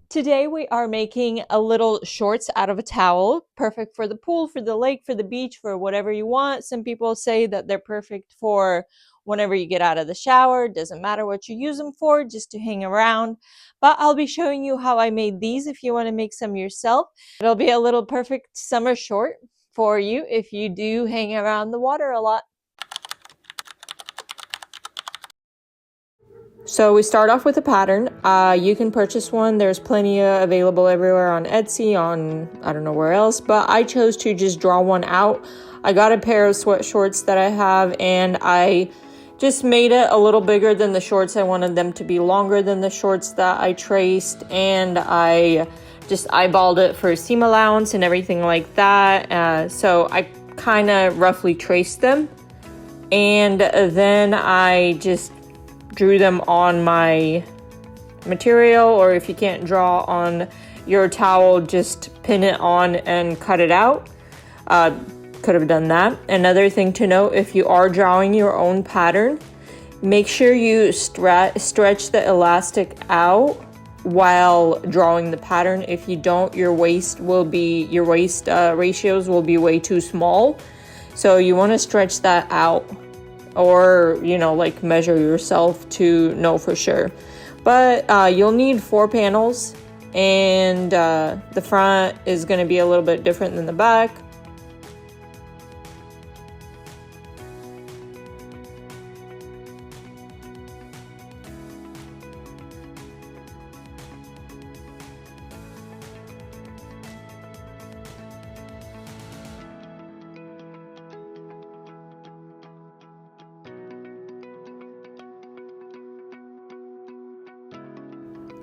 Today we are making a little shorts out of a towel, perfect for the pool, for the lake, for the beach, for whatever you want. Some people say that they're perfect for whenever you get out of the shower. Doesn't matter what you use them for, just to hang around. But I'll be showing you how I made these if you want to make some yourself. It'll be a little perfect summer short for you if you do hang around the water a lot. So we start off with a pattern. You can purchase one. There's plenty available everywhere on Etsy, on I don't know where else, but I chose to just draw one out. I got a pair of sweat shorts that I have, and I just made it a little bigger than the shorts. I wanted them to be longer than the shorts that I traced, and I just eyeballed it for seam allowance and everything like that. So I kind of roughly traced them, and then I just drew them on my material, or if you can't draw on your towel, just pin it on and cut it out. Could have done that. Another thing to note, if you are drawing your own pattern, make sure you stretch the elastic out while drawing the pattern. If you don't, your waist ratios will be way too small, so you want to stretch that out, or like measure yourself to know for sure. But you'll need 4 panels, and the front is going to be a little bit different than the back.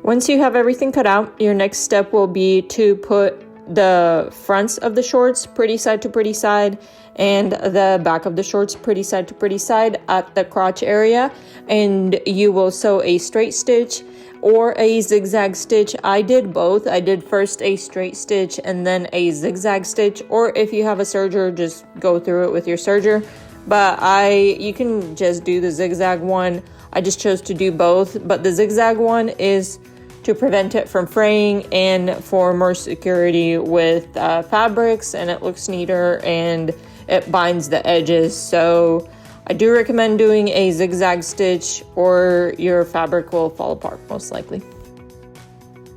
Once you have everything cut out, your next step will be to put the fronts of the shorts pretty side to pretty side, and the back of the shorts pretty side to pretty side at the crotch area, and you will sew a straight stitch or a zigzag stitch. I did both. I did first a straight stitch and then a zigzag stitch, or if you have a serger, just go through it with your serger. But you can just do the zigzag one. I just chose to do both, but the zigzag one is to prevent it from fraying and for more security with fabrics, and it looks neater and it binds the edges. So I do recommend doing a zigzag stitch, or your fabric will fall apart most likely.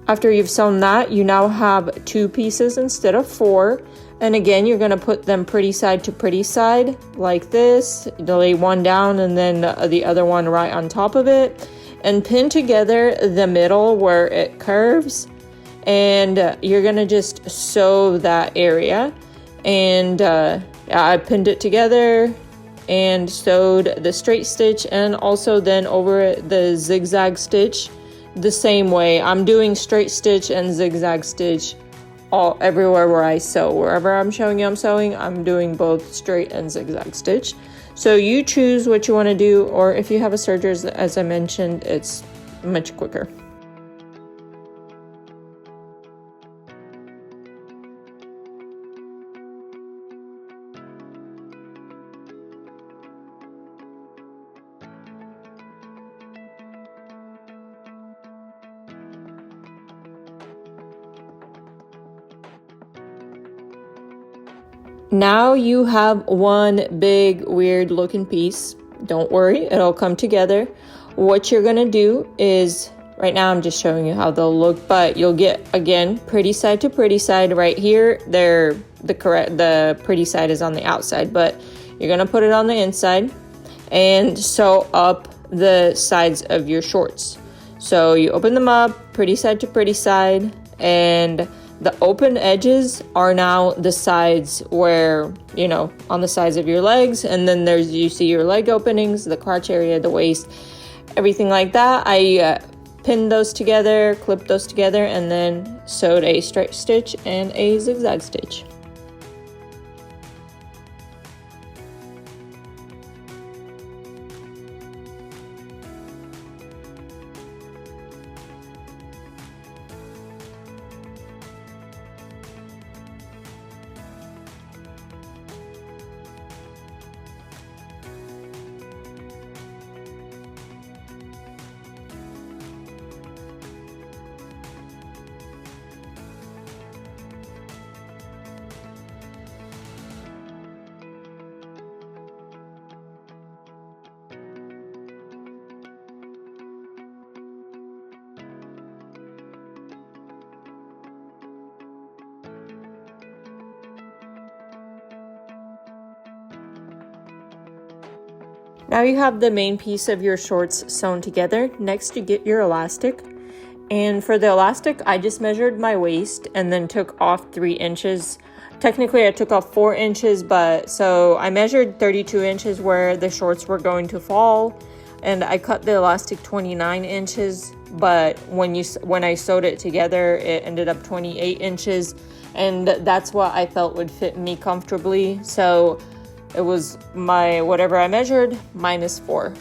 After you've sewn that, you now have 2 pieces instead of 4. And again, you're going to put them pretty side to pretty side like this. Lay one down and then the other one right on top of it, and pin together the middle where it curves, and you're gonna just sew that area. And I pinned it together and sewed the straight stitch, and also then over it the zigzag stitch the same way. I'm doing straight stitch and zigzag stitch everywhere where I sew. Wherever I'm showing you I'm sewing, I'm doing both straight and zigzag stitch. So you choose what you want to do, or if you have a serger, as I mentioned, it's much quicker. Now you have one big weird looking piece. Don't worry, it'll come together. What you're gonna do is, right now I'm just showing you how they'll look, but you'll get, again, pretty side to pretty side right here. The pretty side is on the outside, but you're gonna put it on the inside and sew up the sides of your shorts. So you open them up, pretty side to pretty side, and the open edges are now the sides where, on the sides of your legs, and then you see your leg openings, the crotch area, the waist, everything like that. I pinned those together, clipped those together, and then sewed a straight stitch and a zigzag stitch. Now you have the main piece of your shorts sewn together. Next, you get your elastic. And for the elastic, I just measured my waist and then took off 3 inches. Technically, I took off 4 inches, but so I measured 32 inches where the shorts were going to fall. And I cut the elastic 29 inches, but when I sewed it together, it ended up 28 inches. And that's what I felt would fit me comfortably. So it was my whatever I measured minus 4.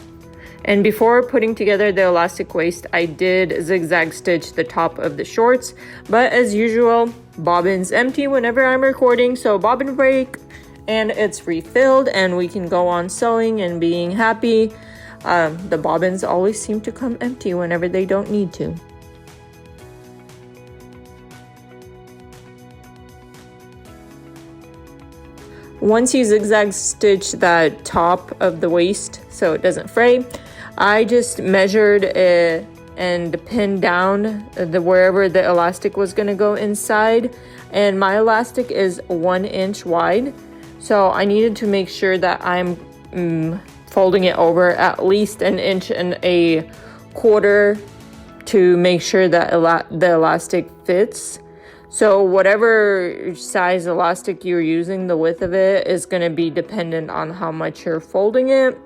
And before putting together the elastic waist, I did zigzag stitch the top of the shorts. But as usual, bobbin's empty whenever I'm recording, so bobbin break, and it's refilled and we can go on sewing and being happy. The bobbins always seem to come empty whenever they don't need to. Once you zigzag stitch the top of the waist so it doesn't fray, I just measured it and pinned down wherever the elastic was going to go inside. And my elastic is 1 inch wide, so I needed to make sure that I'm folding it over at least 1.25 inches to make sure that the elastic fits. So whatever size elastic you're using, the width of it is going to be dependent on how much you're folding it.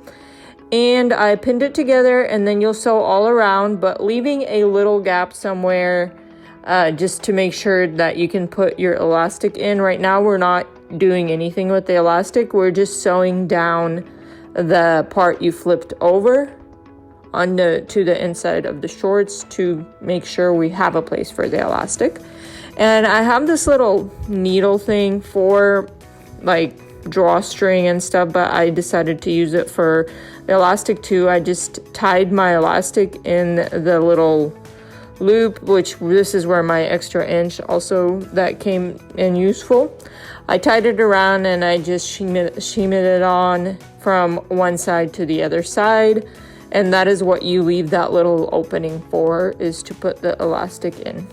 And I pinned it together, and then you'll sew all around, but leaving a little gap somewhere just to make sure that you can put your elastic in. Right now we're not doing anything with the elastic. We're just sewing down the part you flipped over to the inside of the shorts to make sure we have a place for the elastic. And I have this little needle thing for like drawstring and stuff, but I decided to use it for the elastic too. I just tied my elastic in the little loop, which this is where my extra inch also that came in useful. I tied it around and I just shimmied it on from one side to the other side. And that is what you leave that little opening for, is to put the elastic in.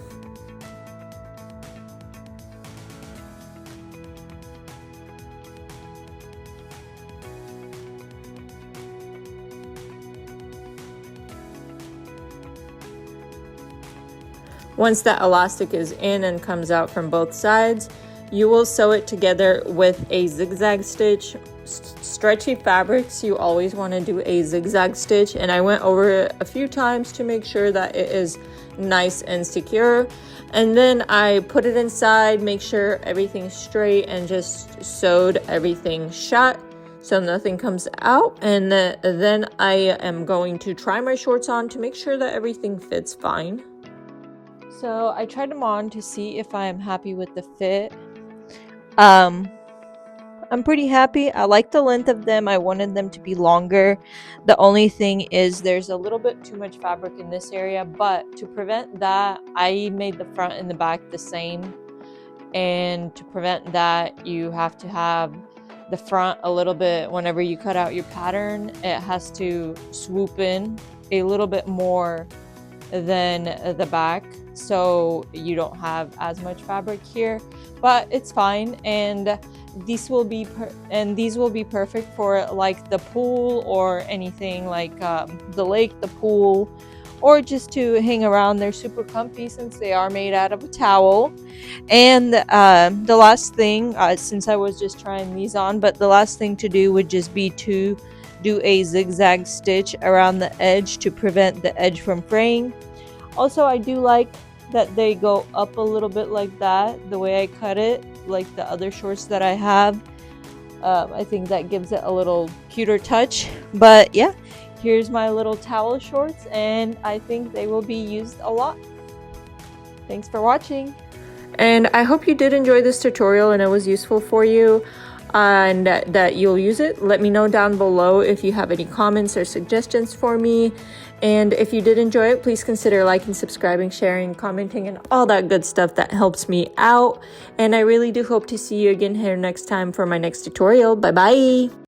Once that elastic is in and comes out from both sides, you will sew it together with a zigzag stitch. Stretchy fabrics, you always want to do a zigzag stitch, and I went over it a few times to make sure that it is nice and secure. And then I put it inside, make sure everything's straight, and just sewed everything shut so nothing comes out. And then I am going to try my shorts on to make sure that everything fits fine. So I tried them on to see if I am happy with the fit. I'm pretty happy. I like the length of them. I wanted them to be longer. The only thing is there's a little bit too much fabric in this area, but to prevent that, I made the front and the back the same. And to prevent that, you have to have the front a little bit, whenever you cut out your pattern, it has to swoop in a little bit more than the back, so you don't have as much fabric here, but it's fine. And these will be perfect for like the pool or anything like the lake, the pool, or just to hang around. They're super comfy since they are made out of a towel. And the last thing, since I was just trying these on, but the last thing to do would just be to do a zigzag stitch around the edge to prevent the edge from fraying. Also, I do like that they go up a little bit like that, the way I cut it, like the other shorts that I have. I think that gives it a little cuter touch. But yeah, here's my little towel shorts, and I think they will be used a lot. Thanks for watching. And I hope you did enjoy this tutorial and it was useful for you, and that you'll use it. Let me know down below if you have any comments or suggestions for me. And if you did enjoy it, please consider liking, subscribing, sharing, commenting, and all that good stuff that helps me out. And I really do hope to see you again here next time for my next tutorial. Bye bye!